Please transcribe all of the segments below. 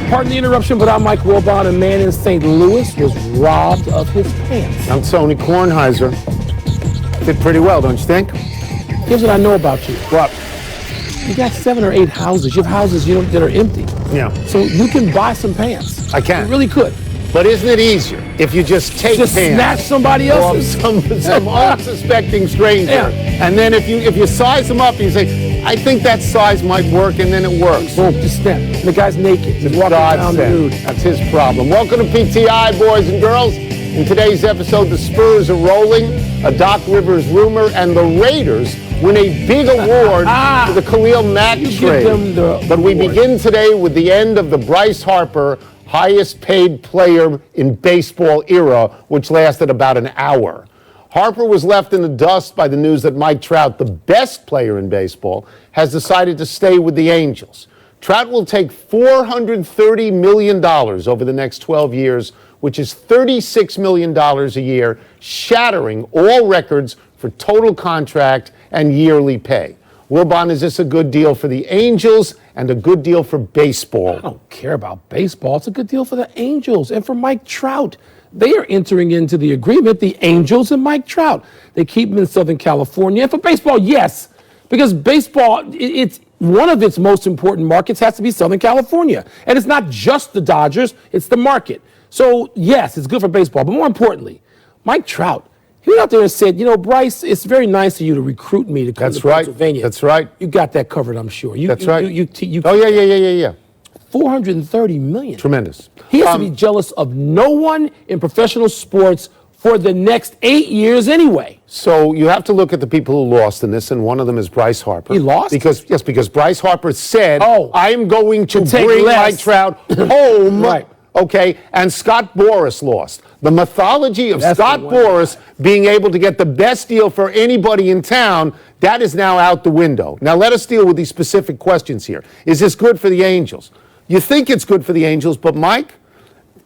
Pardon the interruption, but I'm Mike Wilbon. A man in St. Louis was robbed of his pants. I'm Tony Kornheiser. Did pretty well, don't you think? Here's what I know about you. What? You got 7 or 8 houses. You have houses that are empty. Yeah. So you can buy some pants. I can. You really could. But isn't it easier if you just take Just pants snatch somebody else's? some unsuspecting stranger, Yeah. and then if you size them up, you say, I think that size might work, and then it works. Boom, just snap. The guy's naked. He's walking around nude. That's his problem. Welcome to PTI, boys and girls. In today's episode, the Spurs are rolling, a Doc Rivers rumor, and the Raiders win a big award for the Khalil Mack trade. But we begin today with the end of the Bryce Harper highest paid player in baseball era, which lasted about an hour. Harper was left in the dust by the news that Mike Trout, the best player in baseball, has decided to stay with the Angels. Trout will take $430 million over the next 12 years, which is $36 million a year, shattering all records for total contract and yearly pay. Wilbon, is this a good deal for the Angels and a good deal for baseball? I don't care about baseball. It's a good deal for the Angels and for Mike Trout. They are entering into the agreement, the Angels and Mike Trout. They keep him in Southern California. And for baseball, yes, because baseball, it's one of its most important markets has to be Southern California. And it's not just the Dodgers, it's the market. So, yes, it's good for baseball. But more importantly, Mike Trout, he went out there and said, Bryce, it's very nice of you to recruit me to come to Pennsylvania. That's right. You got that covered, I'm sure. That's right. Oh, yeah. $430 million. Tremendous. He has to be jealous of no one in professional sports for the next 8 years anyway. So you have to look at the people who lost in this, and one of them is Bryce Harper. He lost? Because Bryce Harper said, I'm going to take bring less. Mike Trout home. Right. Okay, and Scott Boras lost. The mythology of Scott Boras being able to get the best deal for anybody in town, that is now out the window. Now let us deal with these specific questions here. Is this good for the Angels? You think it's good for the Angels, but Mike,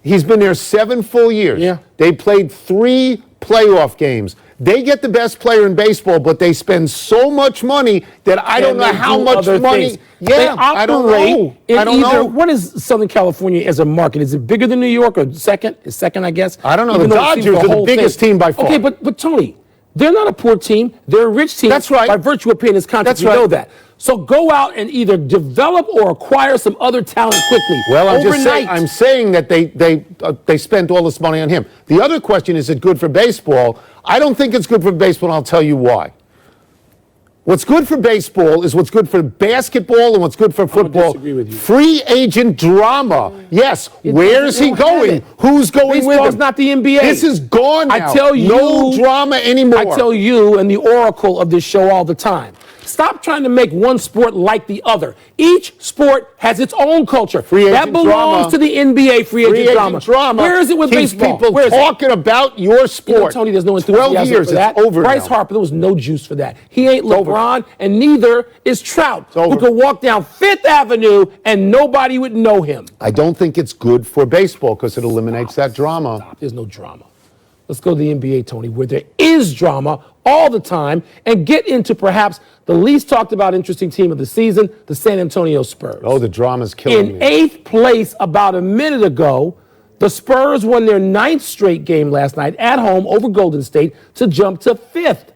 he's been there 7 full years. Yeah. They played 3 playoff games. They get the best player in baseball, but they spend so much money that I don't know how much money. Yeah, I don't know. I don't know. What is Southern California as a market? Is it bigger than New York or second? Is second, I guess? I don't know. The Dodgers are the biggest team by far. Okay, but Tony, they're not a poor team. They're a rich team. That's right. By virtue of paying this contract, That's right. You know that. So go out and either develop or acquire some other talent quickly. Well, I'm saying that they spent all this money on him. The other question is it good for baseball? I don't think it's good for baseball, and I'll tell you why. What's good for baseball is what's good for basketball and what's good for football. Disagree with you. Free agent drama. Yes. Where is he going? Who's going with him? Baseball's not the NBA. This is gone now. I tell you, no drama anymore. I tell you and the oracle of this show all the time. Stop trying to make one sport like the other. Each sport has its own culture. That belongs to the NBA free agent drama. Where is it with baseball? People talking about your sport. Tony, there's no enthusiasm 12 years, for that. It's over Bryce now. Harper, there was no juice for that. He ain't LeBron, and neither is Trout, who could walk down Fifth Avenue and nobody would know him. I don't think it's good for baseball because it eliminates that drama. Stop. There's no drama. Let's go to the NBA, Tony, where there is drama all the time, and get into perhaps the least talked about interesting team of the season, the San Antonio Spurs. Oh, the drama's killing me. In 8th place about a minute ago, the Spurs won their 9th straight game last night at home over Golden State to jump to 5th.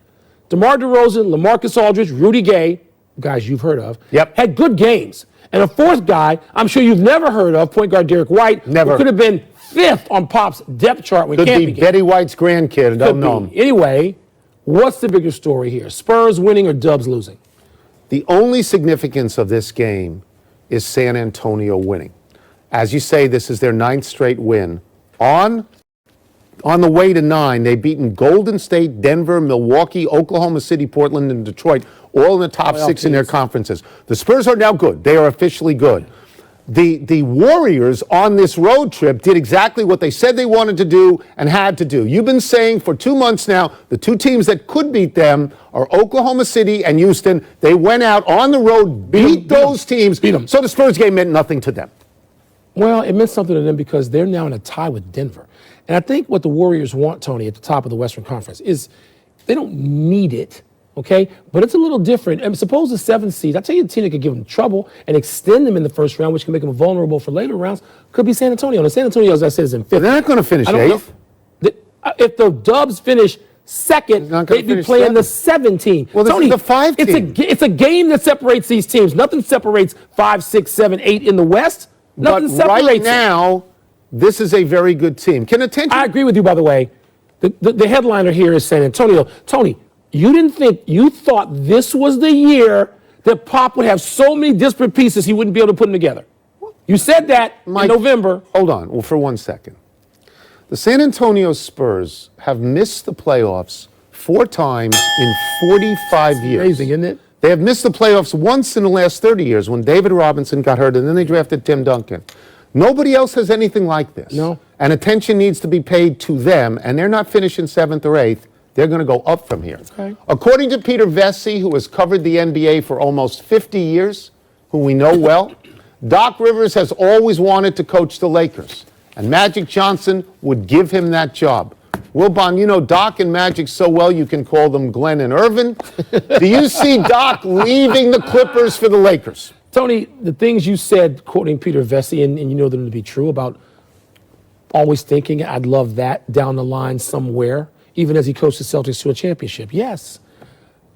DeMar DeRozan, LaMarcus Aldridge, Rudy Gay, guys you've heard of, had good games. And a 4th guy I'm sure you've never heard of, point guard Derek White, who could have been 5th on Pop's depth chart when Could be Betty White's grandkid. I don't know him. Anyway, what's the bigger story here? Spurs winning or Dubs losing? The only significance of this game is San Antonio winning. As you say, this is their 9th straight win. On the way to 9, they've beaten Golden State, Denver, Milwaukee, Oklahoma City, Portland, and Detroit, all in the top 6 in their conferences. The Spurs are now good. They are officially good. The Warriors on this road trip did exactly what they said they wanted to do and had to do. You've been saying for 2 months now, the 2 teams that could beat them are Oklahoma City and Houston. They went out on the road, beat those teams. So the Spurs game meant nothing to them. Well, it meant something to them because they're now in a tie with Denver. And I think what the Warriors want, Tony, at the top of the Western Conference is they don't need it, Okay, but it's a little different. And suppose the 7th seed, I tell you, the team that could give them trouble and extend them in the first round, which can make them vulnerable for later rounds, could be San Antonio. Now, San Antonio, as I said, is in 5th. They're not going to finish 8th. If the Dubs finish 2nd, they'd be playing the 7 team. Well, Tony, this is the 5 team. It's a game that separates these teams. Nothing separates 5, 6, 7, 8 in the West. Nothing separates right now, this is a very good team. I agree with you, by the way. The headliner here is San Antonio. Tony, you thought this was the year that Pop would have so many disparate pieces he wouldn't be able to put them together. You said that in November. Hold on. Well, for 1 second. The San Antonio Spurs have missed the playoffs 4 times in 45 years. Amazing, isn't it? They have missed the playoffs once in the last 30 years when David Robinson got hurt and then they drafted Tim Duncan. Nobody else has anything like this. No. And attention needs to be paid to them, and they're not finishing 7th or 8th. They're going to go up from here. Okay. According to Peter Vesey, who has covered the NBA for almost 50 years, who we know well, Doc Rivers has always wanted to coach the Lakers, and Magic Johnson would give him that job. Wilbon, you know Doc and Magic so well you can call them Glenn and Irvin. Do you see Doc leaving the Clippers for the Lakers? Tony, the things you said, quoting Peter Vesey, and you know them to be true, about always thinking I'd love that down the line somewhere, even as he coached the Celtics to a championship. Yes.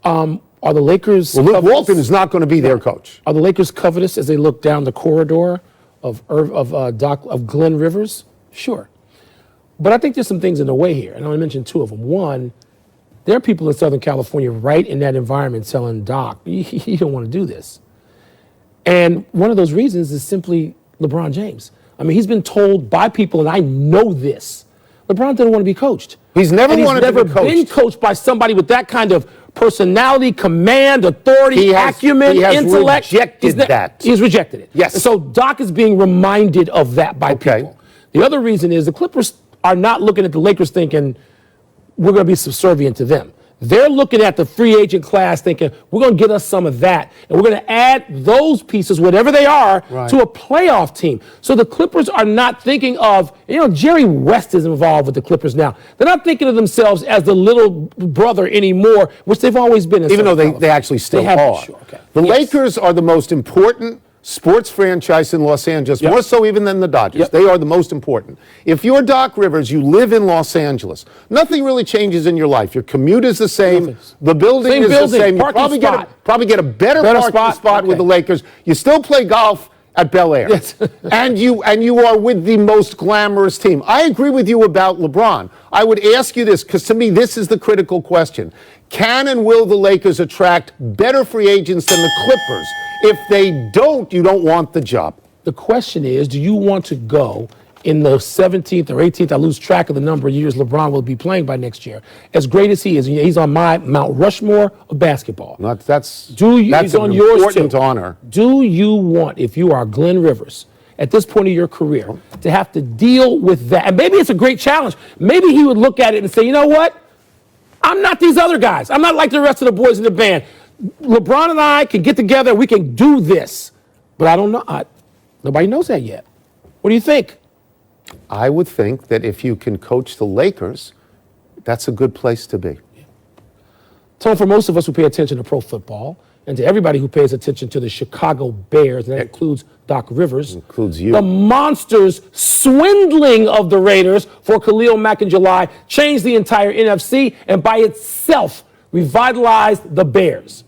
Are the Lakers... Well, Luke Walton is not going to be their coach. Are the Lakers covetous as they look down the corridor of Glenn Rivers? Sure. But I think there's some things in the way here, and I want to mention 2 of them. One, there are people in Southern California right in that environment telling Doc, you don't want to do this. And one of those reasons is simply LeBron James. I mean, he's been told by people, and I know this, LeBron didn't want to be coached. He's never wanted to be coached. Been coached by somebody with that kind of personality, command, authority, acumen, intellect. He's rejected it. Yes. And so Doc is being reminded of that by people. The other reason is the Clippers are not looking at the Lakers thinking we're going to be subservient to them. They're looking at the free agent class thinking, we're going to get us some of that, and we're going to add those pieces, whatever they are, to a playoff team. So the Clippers are not thinking of, Jerry West is involved with the Clippers now. They're not thinking of themselves as the little brother anymore, which they've always been. Even though they actually still are. Sure, okay. The Lakers are the most important sports franchise in Los Angeles, more so even than the Dodgers. They are the most important. If you're Doc Rivers, you live in Los Angeles. Nothing really changes in your life. Your commute is the same. The building is the same. You probably get a better parking spot with the Lakers. You still play golf at Bel Air. Yes. and you are with the most glamorous team. I agree with you about LeBron. I would ask you this, because to me this is the critical question. Can and will the Lakers attract better free agents than the Clippers? If they don't, you don't want the job. The question is, do you want to go in the 17th or 18th? I lose track of the number of years LeBron will be playing by next year. As great as he is, he's on my Mount Rushmore of basketball. That's he's on yours important too. Honor. Do you want, if you are Glenn Rivers, at this point of your career, to have to deal with that? And maybe it's a great challenge. Maybe he would look at it and say, you know what? I'm not these other guys. I'm not like the rest of the boys in the band. LeBron and I can get together. We can do this. But I don't know. Nobody knows that yet. What do you think? I would think that if you can coach the Lakers, that's a good place to be. So for most of us who pay attention to pro football, and to everybody who pays attention to the Chicago Bears, and that includes Doc Rivers, includes you, the monsters swindling of the Raiders for Khalil, Mack in July changed the entire NFC and by itself revitalized the Bears.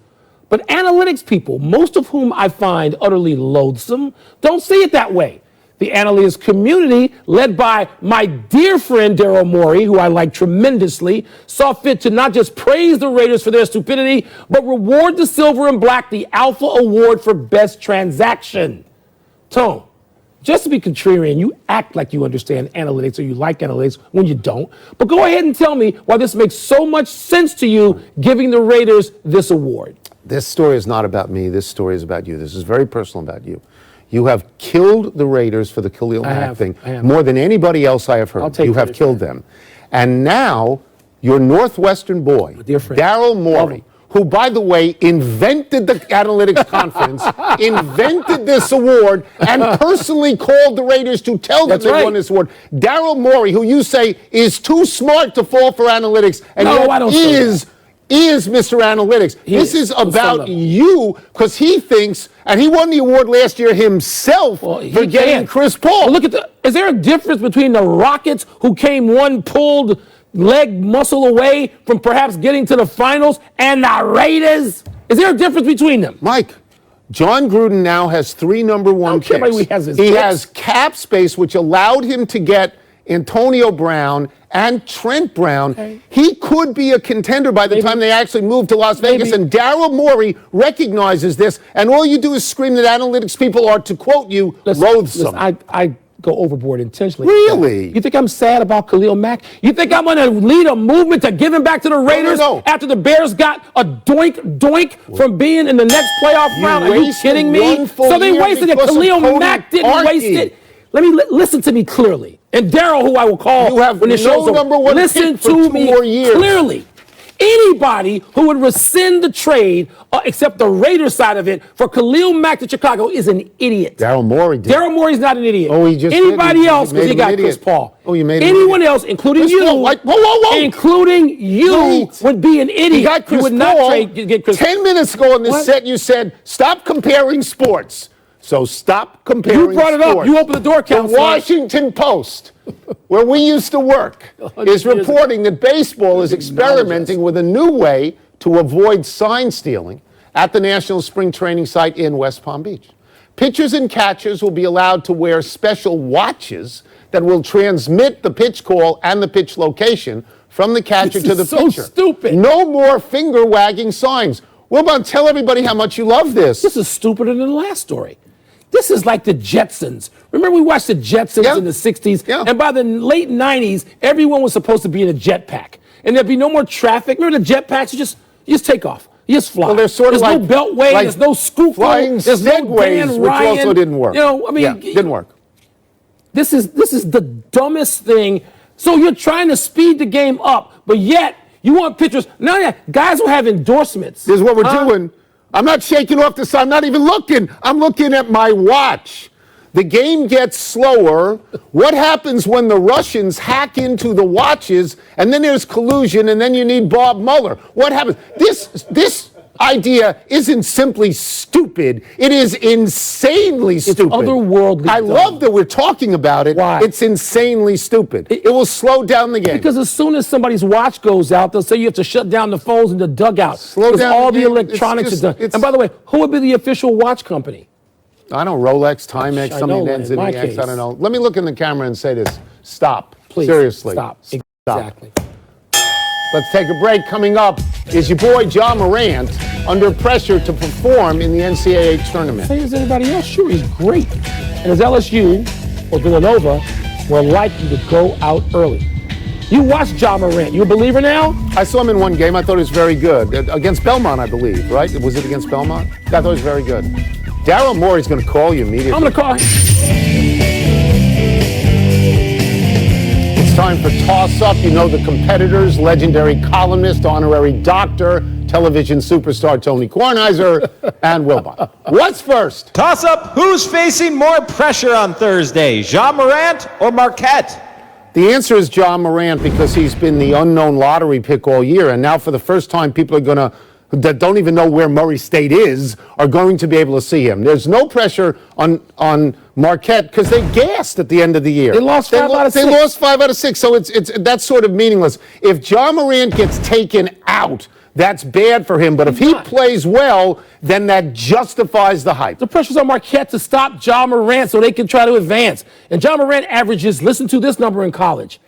But analytics people, most of whom I find utterly loathsome, don't see it that way. The analytics community, led by my dear friend Daryl Morey, who I like tremendously, saw fit to not just praise the Raiders for their stupidity, but reward the Silver and Black the Alpha Award for Best Transaction. Tone, just to be contrarian, you act like you understand analytics or you like analytics when you don't. But go ahead and tell me why this makes so much sense to you, giving the Raiders this award. This story is not about me. This story is about you. This is very personal about you. You have killed the Raiders for the Khalil Mack thing more than anybody else I have heard. You have killed them. And now your Northwestern boy, Daryl Morey, who, by the way, invented the analytics conference, invented this award, and personally called the Raiders to tell them they won this award. Daryl Morey, who you say is too smart to fall for analytics, and yet is is Mr. Analytics. This is about you, because he thinks, and he won the award last year himself for getting Chris Paul. Well, is there a difference between the Rockets, who came one pulled leg muscle away from perhaps getting to the finals, and the Raiders? Is there a difference between them? Mike, John Gruden now has 3 number 1 picks. He has cap space, which allowed him to get Antonio Brown and Trent Brown. Okay. He could be a contender by the time they actually move to Las Vegas. And Daryl Morey recognizes this. And all you do is scream that analytics people are, to quote you, loathsome. I go overboard intentionally. Really? You think I'm sad about Khalil Mack? You think I'm going to lead a movement to give him back to the Raiders after the Bears got a doink from being in the next playoff round? Are you kidding me? So they wasted it. Khalil Mack didn't waste it. Listen to me clearly. And Daryl, who I will call when the show's over, listen to me clearly. Anybody who would rescind the trade, except the Raiders side of it, for Khalil Mack to Chicago is an idiot. Daryl Morey did. Daryl Morey's not an idiot. Oh, he just Anybody else, because he got Chris Paul. Oh, you made anyone else, including you, including you, would be an idiot. He got Chris you would not get Chris 10 minutes ago on this set, you said, stop comparing sports. So stop comparing sports. You brought it up. You opened the door, Counselor. The Washington Post, where we used to work, is reporting that baseball is experimenting with a new way to avoid sign stealing at the National Spring Training site in West Palm Beach. Pitchers and catchers will be allowed to wear special watches that will transmit the pitch call and the pitch location from the catcher to the pitcher. This is so stupid. No more finger-wagging signs. Wilbon, tell everybody how much you love this. This is stupider than the last story. This is like the Jetsons. Remember we watched the Jetsons in the 60s? Yeah. And by the late 90s, everyone was supposed to be in a jetpack. And there'd be no more traffic. Remember the jetpacks? You just take off. You just fly. Well, they're sort of there's no beltway. There's no scoop. Flying there's segways, no which also didn't work. You know, I mean, didn't work. This is the dumbest thing. So you're trying to speed the game up, but yet you want pitchers. Now, guys will have endorsements. This is what we're doing. I'm not shaking off the sun. I'm not even looking. I'm looking at my watch. The game gets slower. What happens when the Russians hack into the watches, and then there's collusion, and then you need Bob Mueller? What happens? This idea isn't simply stupid. It is insanely stupid. It's otherworldly. I love that we're talking about it. Why? It's insanely stupid. It will slow down the game. Because as soon as somebody's watch goes out, they'll say you have to shut down the phones in the dugout. Slow down all the electronics are done. And by the way, who would be the official watch company? I don't know, Rolex, Timex, something that ends in the X, I don't know. Let me look in the camera and say this. Stop. Please. Seriously. Stop. Exactly. Let's take a break. Coming up is your boy Ja Morant under pressure to perform in the NCAA tournament. Same as everybody else. Sure, he's great. And as LSU or Villanova, we're likely to go out early. You watched Ja Morant. You a believer now? I saw him in one game. I thought he was very good. Against Belmont, I believe, right? Was it against Belmont? I thought he was very good. Daryl Morey's going to call you immediately. I'm going to call him. It's time for Toss Up. You know the competitors, legendary columnist, honorary doctor, television superstar Tony Kornheiser, and Wilbon. What's first? Toss Up. Who's facing more pressure on Thursday, Ja Morant or Marquette? The answer is Ja Morant, because he's been the unknown lottery pick all year. And now for the first time, people are going to that don't even know where Murray State is are going to be able to see him. There's no pressure on Marquette because they gassed at the end of the year. They lost 5 out of 6. They lost 5 out of 6, so that's sort of meaningless. If Ja Morant gets taken out, that's bad for him. But if he plays well, then that justifies the hype. The pressure's on Marquette to stop Ja Morant so they can try to advance. And Ja Morant averages, listen to this number in college,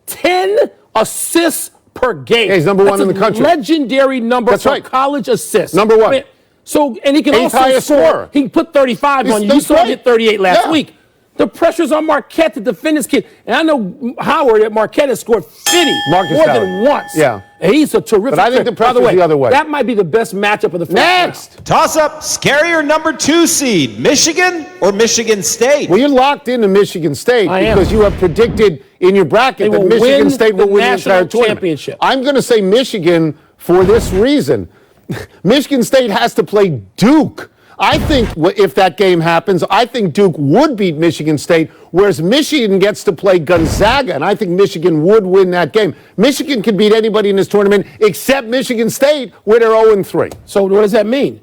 10 assists per game. Yeah, he's number one in the country. Legendary number for college assists. Number one. I mean, so, and he can also score. He can put 35 on you. You saw him hit 38 last week. The pressure's on Marquette to defend this kid. And I know Howard at Marquette has scored 50 more than once. Yeah. And he's a terrific But I think the pressure's the other way. That might be the best matchup of the first Next. Toss up, scarier number 2 seed, Michigan or Michigan State? Well, you're locked into Michigan State because you have predicted in your bracket that Michigan State will win the entire championship. I'm going to say Michigan for this reason. Michigan State has to play Duke I think if that game happens, I think Duke would beat Michigan State, whereas Michigan gets to play Gonzaga, and I think Michigan would win that game. Michigan can beat anybody in this tournament except Michigan State, where they're 0-3. So what does that mean?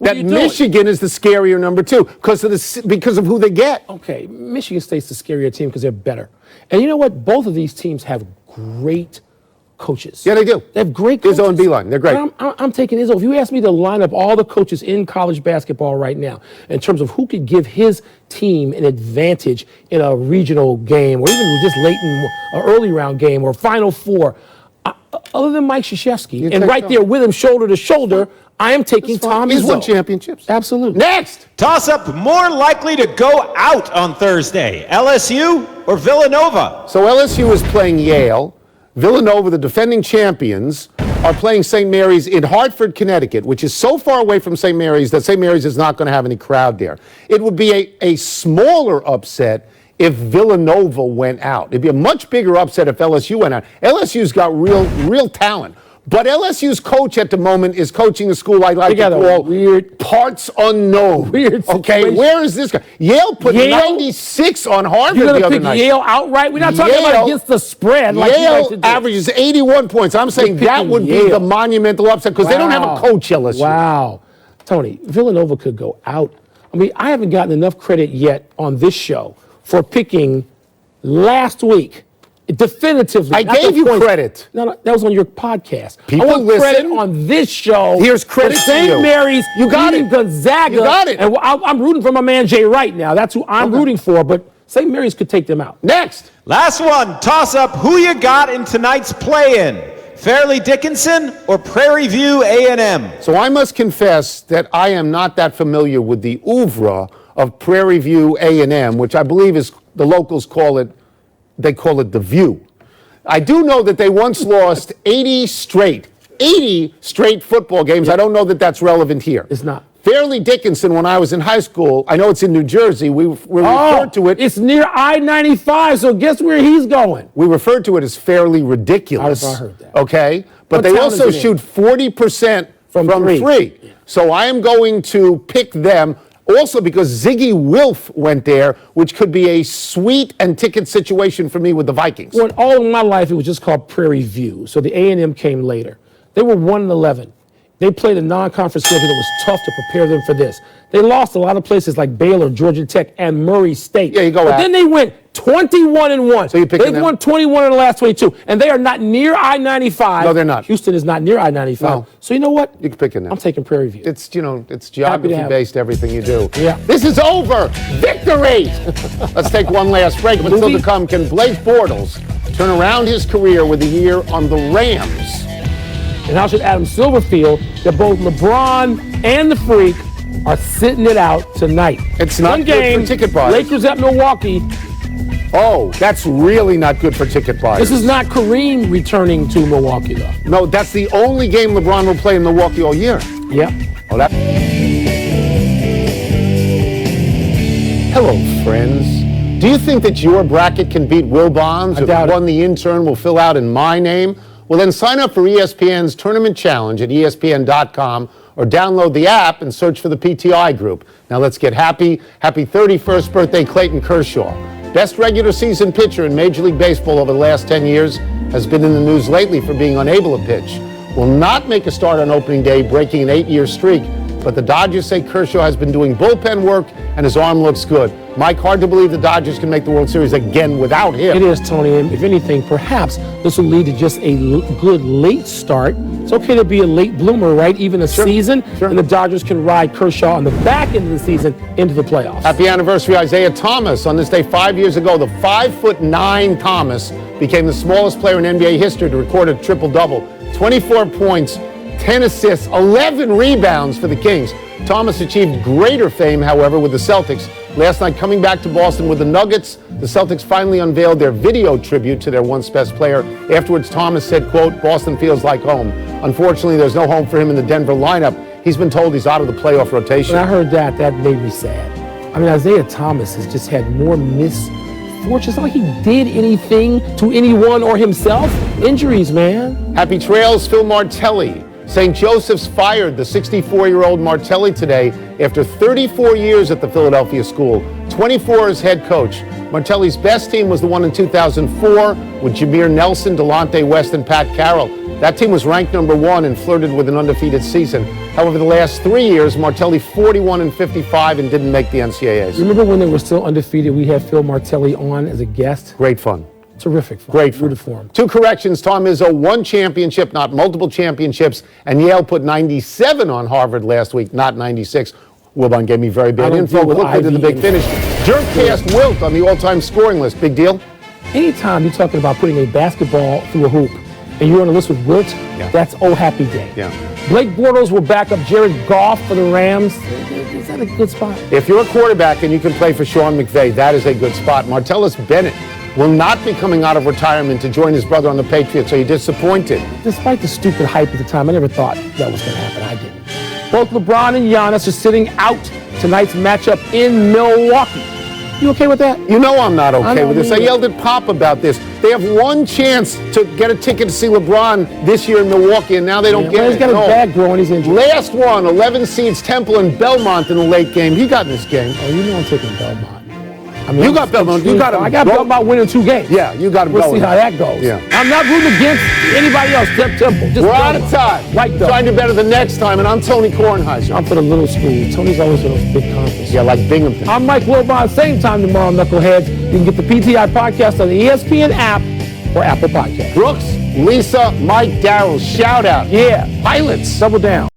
That Michigan is the scarier number 2 because of who they get. Okay, Michigan State's the scarier team because they're better. And you know what? Both of these teams have great coaches. Yeah, they do. They have great coaches. Izzo and Beeline, they're great. I'm taking Izzo. If you ask me to line up all the coaches in college basketball right now in terms of who could give his team an advantage in a regional game or even just late in an early round game or Final Four, other than Mike Krzyzewski, and right there with him shoulder to shoulder, I am taking Tom Izzo. He's won championships. Absolutely. Next. Toss-up more likely to go out on Thursday, LSU or Villanova? So LSU is playing Yale. Villanova, the defending champions, are playing St. Mary's in Hartford, Connecticut, which is so far away from St. Mary's that St. Mary's is not going to have any crowd there. It would be a smaller upset if Villanova went out. It'd be a much bigger upset if LSU went out. LSU's got real talent. But LSU's coach at the moment is coaching a school I like to call weird parts unknown. Weird situation. Okay, where is this guy? Yale put 96 on Harvard the other night. Yale outright? We're not talking about against the spread. Yale averages 81 points. I'm saying that would be the monumental upset because they don't have a coach, LSU. Wow. Tony, Villanova could go out. I mean, I haven't gotten enough credit yet on this show for picking last week. Definitively. I gave you credit. No, that was on your podcast. People I want credit on this show. Here's credit to you. St. Mary's, you got it. Gonzaga. You got it. And I'm rooting for my man Jay Wright now. That's who I'm rooting for. But St. Mary's could take them out. Next. Last one. Toss-up. Who you got in tonight's play-in? Fairleigh Dickinson or Prairie View A&M? So I must confess that I am not that familiar with the oeuvre of Prairie View A&M, which I believe is the locals call it. They call it the View. I do know that they once lost 80 straight football games. I don't know that that's relevant here. It's not. Fairleigh Dickinson, when I was in high school, I know it's in New Jersey, we referred to it. It's near I-95, so guess where he's going? We referred to it as fairly ridiculous. I heard that. Okay? But they also shoot 40% from three. Yeah. So I am going to pick them. Also because Ziggy Wilf went there, which could be a sweet and ticket situation for me with the Vikings. Well, all of my life, it was just called Prairie View. So the A&M came later. They were 1-11. They played a non-conference schedule that was tough to prepare them for this. They lost a lot of places like Baylor, Georgia Tech, and Murray State. Yeah, you go But then they went 21-1. So you pick them? They've won 21 in the last 22. And they are not near I-95. No, they're not. Houston is not near I-95. No. So you know what? You can pick them. I'm taking Prairie View. It's, it's geography-based, everything you do. Yeah. This is over. Victory! Let's take one last break. But still to come, can Blake Bortles turn around his career with a year on the Rams? And how should Adam Silver feel that both LeBron and the Freak are sitting it out tonight? It's not one game, good for ticket buyers. Lakers at Milwaukee. Oh, that's really not good for ticket buyers. This is not Kareem returning to Milwaukee, though. No, that's the only game LeBron will play in Milwaukee all year. Yeah. Oh, that. Hello, friends. Do you think that your bracket can beat Wilbon's? I doubt the one the intern will fill out in my name? Well, then sign up for ESPN's Tournament Challenge at ESPN.com or download the app and search for the PTI group. Now let's get happy 31st birthday, Clayton Kershaw. Best regular season pitcher in Major League Baseball over the last 10 years, has been in the news lately for being unable to pitch. Will not make a start on opening day, breaking an 8-year streak. But the Dodgers say Kershaw has been doing bullpen work and his arm looks good. Mike, hard to believe the Dodgers can make the World Series again without him. It is, Tony. And if anything, perhaps this will lead to just a good late start. It's okay to be a late bloomer, right? Even a season. Sure. And the Dodgers can ride Kershaw on the back end of the season into the playoffs. Happy anniversary, Isaiah Thomas. On this day 5 years ago, the 5'9" Thomas became the smallest player in NBA history to record a triple-double. 24 points, 10 assists, 11 rebounds for the Kings. Thomas achieved greater fame, however, with the Celtics. Last night, coming back to Boston with the Nuggets, the Celtics finally unveiled their video tribute to their once best player. Afterwards, Thomas said, quote, "Boston feels like home." Unfortunately, there's no home for him in the Denver lineup. He's been told he's out of the playoff rotation. When I heard that made me sad. I mean, Isaiah Thomas has just had more misfortunes. It's not like he did anything to anyone or himself. Injuries, man. Happy trails, Phil Martelli. St. Joseph's fired the 64-year-old Martelli today after 34 years at the Philadelphia school, 24 as head coach. Martelli's best team was the one in 2004 with Jameer Nelson, Delonte West, and Pat Carroll. That team was ranked number 1 and flirted with an undefeated season. However, the last 3 years, Martelli 41-55 and didn't make the NCAAs. Remember when they were still undefeated, we had Phil Martelli on as a guest? Great fun. Terrific fun. Great fun. Rooted for him. 2 corrections. Tom Izzo won championship, not multiple championships, and Yale put 97 on Harvard last week, not 96. Wilbon gave me very bad info. Look to the big finish. Jerk cast Wilt on the all-time scoring list. Big deal? Anytime you're talking about putting a basketball through a hoop and you're on the list with Wilt, that's oh happy day. Yeah. Blake Bortles will back up Jared Goff for the Rams. Is that a good spot? If you're a quarterback and you can play for Sean McVay, that is a good spot. Martellus Bennett will not be coming out of retirement to join his brother on the Patriots. Are you disappointed? Despite the stupid hype at the time, I never thought that was going to happen. I didn't. Both LeBron and Giannis are sitting out tonight's matchup in Milwaukee. You okay with that? You know I'm not okay with this. I yelled at Pop about this. They have one chance to get a ticket to see LeBron this year in Milwaukee, and now they don't get it. He's got his bag growing. He's injured. Last one, 11 seeds Temple and Belmont in the late game. He got in this game. Oh, you know I'm taking Belmont. I mean, you got Belmont. You got him. I got Belmont winning 2 games. Yeah, you got him. We'll see how that goes. Yeah. I'm not rooting against anybody else. Temple. We're out of time. Right, though. Trying to do better the next time, and I'm Tony Kornheiser. I'm for the little school. Tony's always for those big conferences. Yeah, like Binghamton. I'm Mike Wilbon. Same time tomorrow, Knuckleheads. You can get the PTI podcast on the ESPN app or Apple Podcast. Brooks, Lisa, Mike, Darryl, shout out. Yeah, pilots, double down.